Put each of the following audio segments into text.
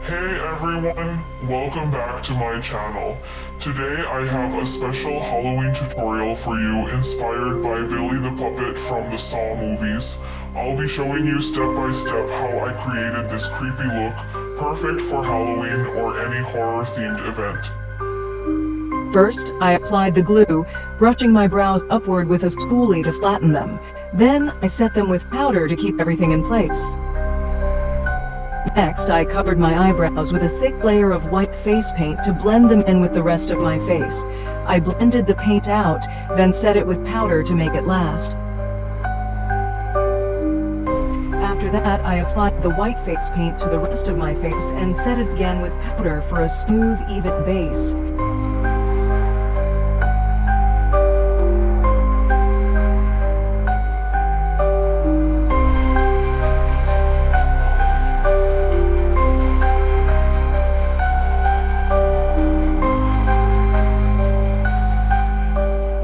Hey everyone, welcome back to my channel. Today I have a special Halloween tutorial for you inspired by Billy the Puppet from the Saw movies. I'll be showing you step by step how I created this creepy look, perfect for Halloween or any horror-themed event. First, I applied the glue, brushing my brows upward with a spoolie to flatten them. Then, I set them with powder to keep everything in place. Next, I covered my eyebrows with a thick layer of white face paint to blend them in with the rest of my face. I blended the paint out, then set it with powder to make it last. After that, I applied the white face paint to the rest of my face and set it again with powder for a smooth, even base.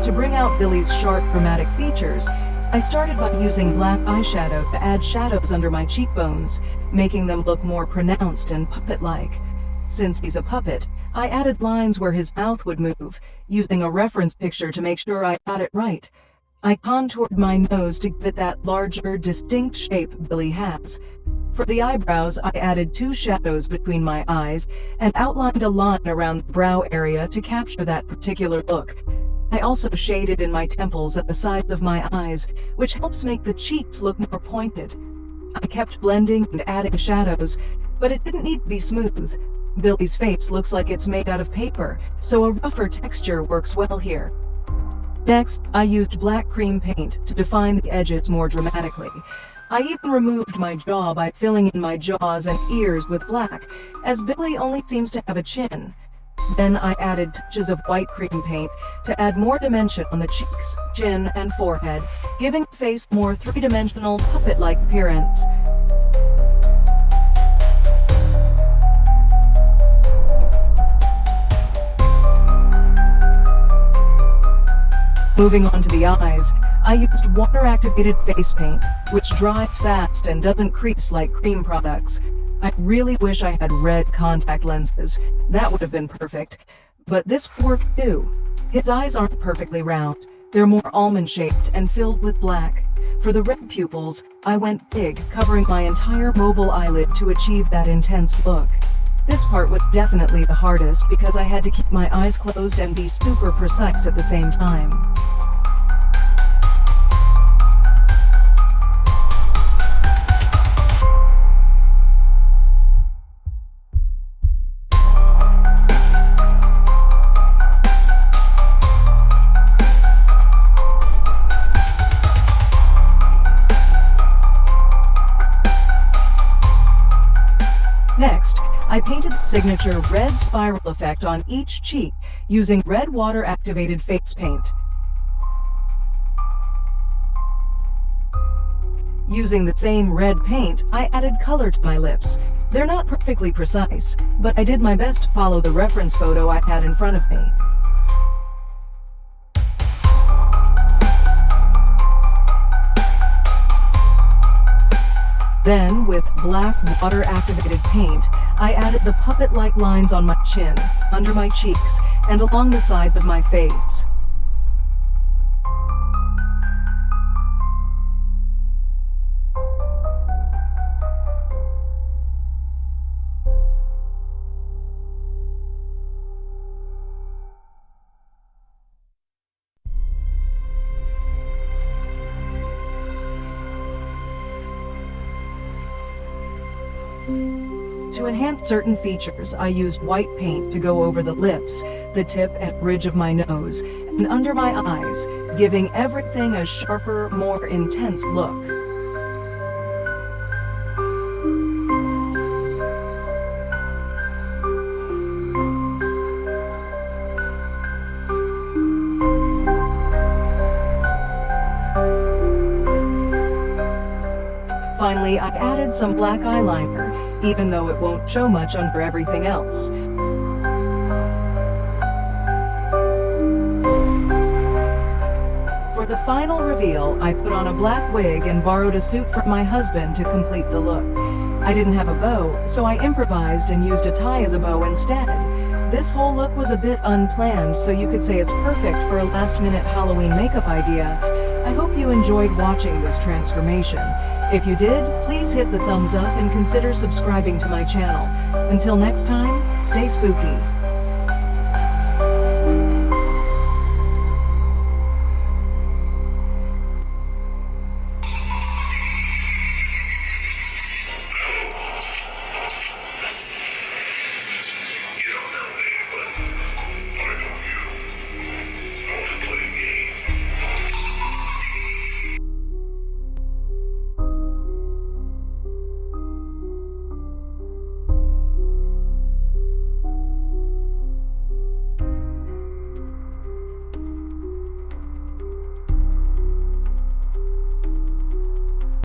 To bring out Billy's sharp, dramatic features, I started by using black eyeshadow to add shadows under my cheekbones, making them look more pronounced and puppet-like. Since he's a puppet, I added lines where his mouth would move, using a reference picture to make sure I got it right. I contoured my nose to give it that larger, distinct shape Billy has. For the eyebrows, I added 2 shadows between my eyes and outlined a line around the brow area to capture that particular look. I also shaded in my temples at the sides of my eyes, which helps make the cheeks look more pointed. I kept blending and adding shadows, but it didn't need to be smooth. Billy's face looks like it's made out of paper, so a rougher texture works well here. Next, I used black cream paint to define the edges more dramatically. I even removed my jaw by filling in my jaws and ears with black, as Billy only seems to have a chin. Then I added touches of white cream paint to add more dimension on the cheeks, chin, and forehead, giving the face a more three-dimensional, puppet-like appearance. Moving on to the eyes, I used water-activated face paint, which dries fast and doesn't crease like cream products. I really wish I had red contact lenses. That would have been perfect. But this worked too. His eyes aren't perfectly round. They're more almond-shaped and filled with black. For the red pupils, I went big, covering my entire mobile eyelid to achieve that intense look. This part was definitely the hardest because I had to keep my eyes closed and be super precise at the same time. Next, I painted the signature red spiral effect on each cheek using red water-activated face paint. Using the same red paint, I added color to my lips. They're not perfectly precise, but I did my best to follow the reference photo I had in front of me. Then, with black water-activated paint, I added the puppet-like lines on my chin, under my cheeks, and along the sides of my face. To enhance certain features, I used white paint to go over the lips, the tip and bridge of my nose, and under my eyes, giving everything a sharper, more intense look. Finally, I added some black eyeliner, even though it won't show much under everything else. For the final reveal, I put on a black wig and borrowed a suit from my husband to complete the look. I didn't have a bow, so I improvised and used a tie as a bow instead. This whole look was a bit unplanned, so you could say it's perfect for a last-minute Halloween makeup idea. I hope you enjoyed watching this transformation. If you did, please hit the thumbs up and consider subscribing to my channel. Until next time, stay spooky.